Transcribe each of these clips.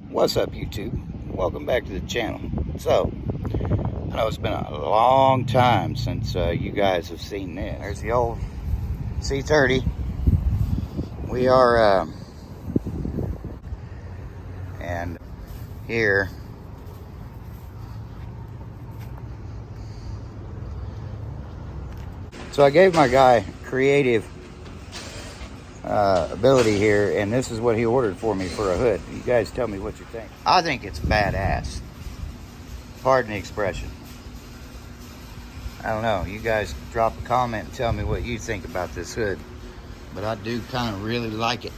What's up, YouTube? Welcome back to the channel. So, I know it's been a long time since you guys have seen this. There's the old C30. We are, and here, so I gave my guy creative ability here, and this is what he ordered for me for a hood. You guys tell me what you think. I think it's badass. Pardon the expression. I don't know. You guys drop a comment and tell me what you think about this hood. But I do kind of really like it.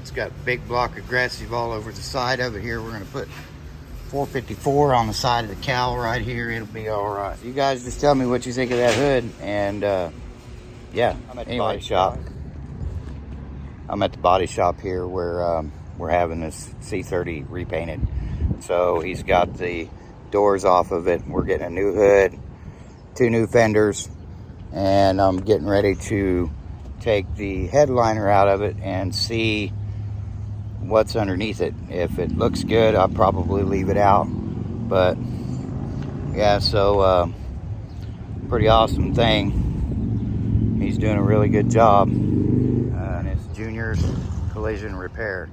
It's got big block aggressive all over the side of it here. We're going to put 454 on the side of the cowl right here. It'll be all right. You guys just tell me what you think of that hood. And yeah, I'm at the body shop. I'm at the body shop here where we're having this C30 repainted. So he's got the doors off of it. We're getting a new hood, 2 new fenders, and I'm getting ready to take the headliner out of it and see what's underneath it. If it looks good, I'll probably leave it out. But yeah, so pretty awesome thing. He's doing a really good job. And it's Junior's Collision Repair.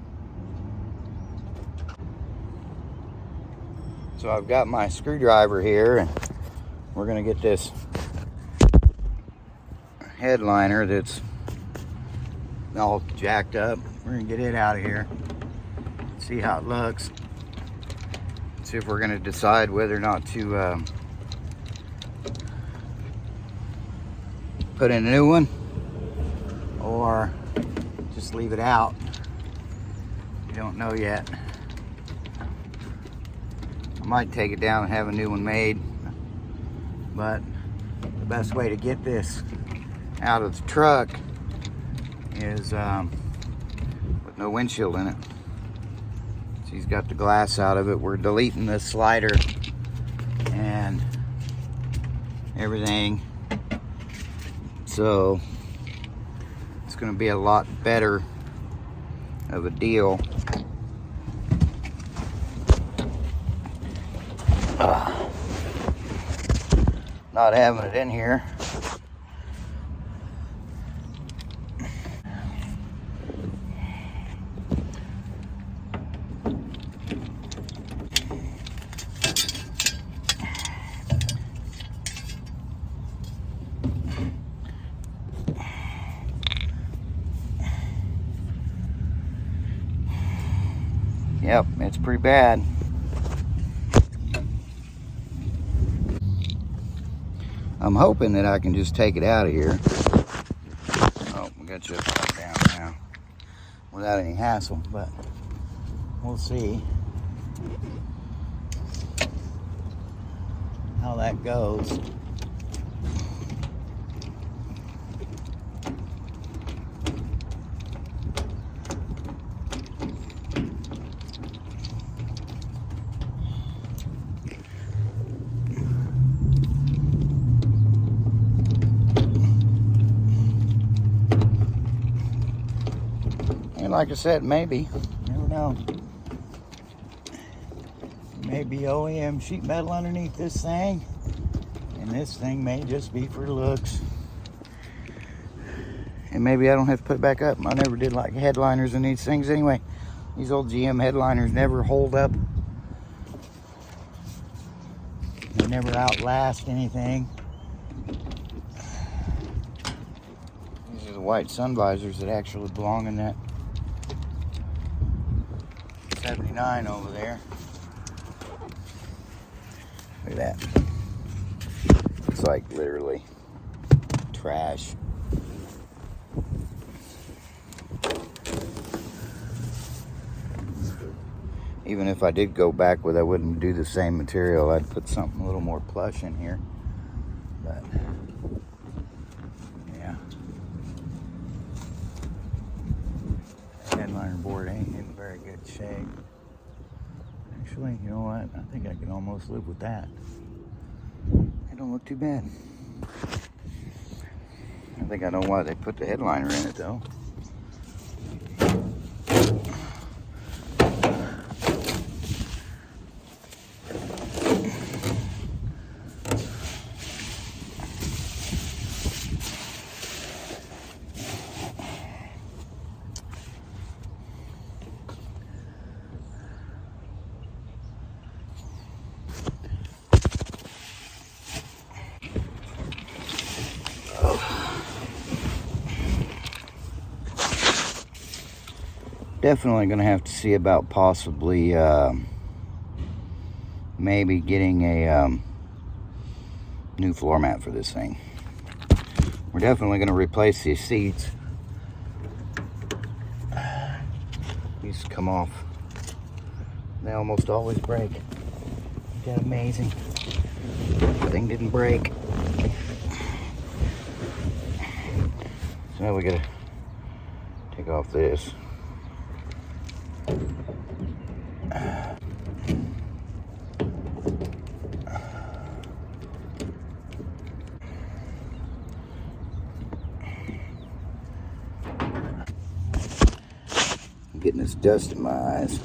So I've got my screwdriver here, and we're gonna get this headliner that's all jacked up. We're gonna get it out of here, see how it looks, see if we're gonna decide whether or not to put in a new one or just leave it out. We don't know yet. I might take it down and have a new one made, but the best way to get this out of the truck is with no windshield in it. So he's got the glass out of it. We're deleting the slider and everything. So it's going to be a lot better of a deal. Not having it in here. Yep, it's pretty bad. I'm hoping that I can just take it out of here. Oh, we got you down now without any hassle, but we'll see how that goes. And like I said, maybe, you never know. Maybe OEM sheet metal underneath this thing, and this thing may just be for looks. And maybe I don't have to put it back up. I never did like headliners in these things anyway. These old GM headliners never hold up. They never outlast anything. These are the white sun visors that actually belong in that 79 over there. Look at that. It's like literally trash. Even if I did go back with, I wouldn't do the same material. I'd put something a little more plush in here. But yeah, headliner board ain't in very good shape. Actually, you know what? I think I can almost live with that. It don't look too bad. I think I know why they put the headliner in it though. Definitely gonna have to see about possibly maybe getting a new floor mat for this thing. We're definitely gonna replace these seats. These come off. They almost always break. Isn't that amazing? The thing didn't break. So now we gotta take off this. I'm getting this dust in my eyes.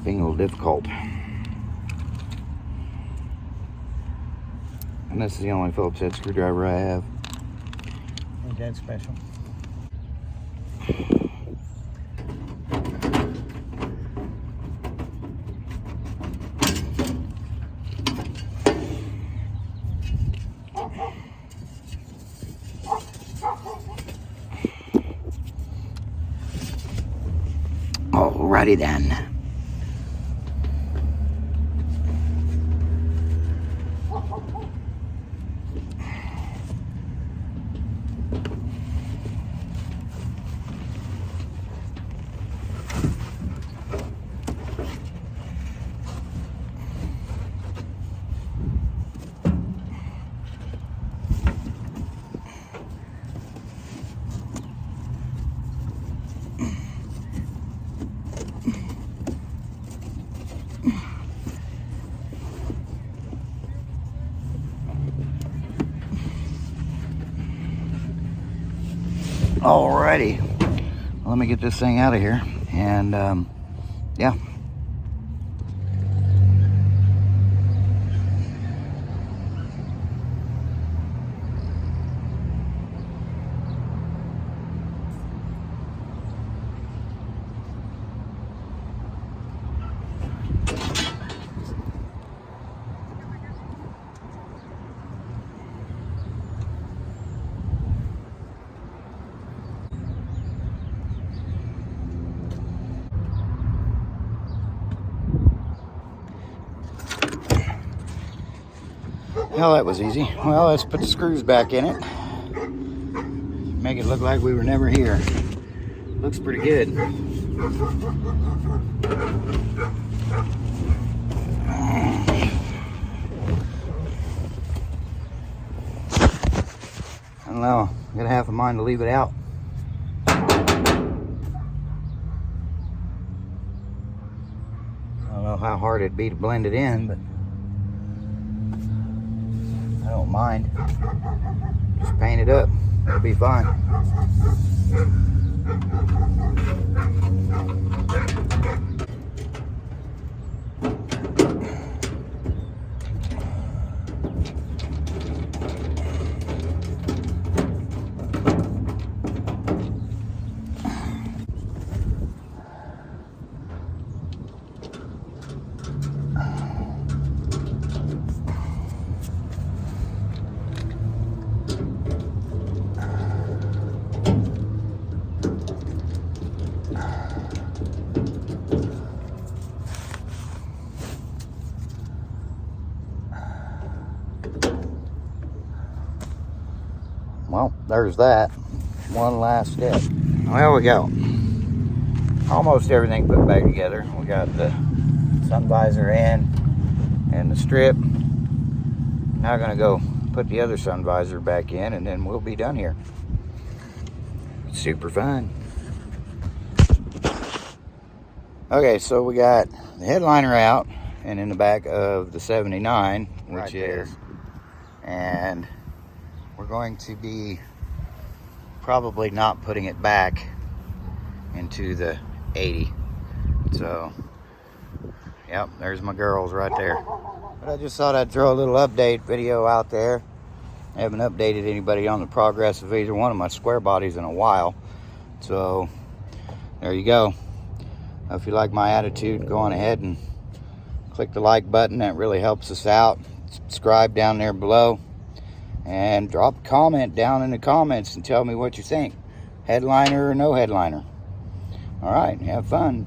Being a little difficult. And this is the only Phillips head screwdriver I have. Ain't that special? Alrighty then. Alrighty, well, let me get this thing out of here, and yeah. Well, that was easy. Well, let's put the screws back in it. Make it look like we were never here. Looks pretty good. I don't know. I got half a mind to leave it out. I don't know how hard it'd be to blend it in, but I don't mind. Just paint it up. It'll be fine. well, there's that. One last step. Well, we got almost everything put back together. We got the sun visor in and the strip. Now gonna go put the other sun visor back in, and then we'll be done here. Super fun. Okay, so we got the headliner out and in the back of the 79, which right is, and we're going to be probably not putting it back into the 80. So, yep, there's my girls right there. But I just thought I'd throw a little update video out there. I haven't updated anybody on the progress of either one of my square bodies in a while. So, there you go. If you like my attitude, go on ahead and click the like button. That really helps us out. Subscribe down there below. And drop a comment down in the comments and tell me what you think. Headliner or no headliner. All right, have fun.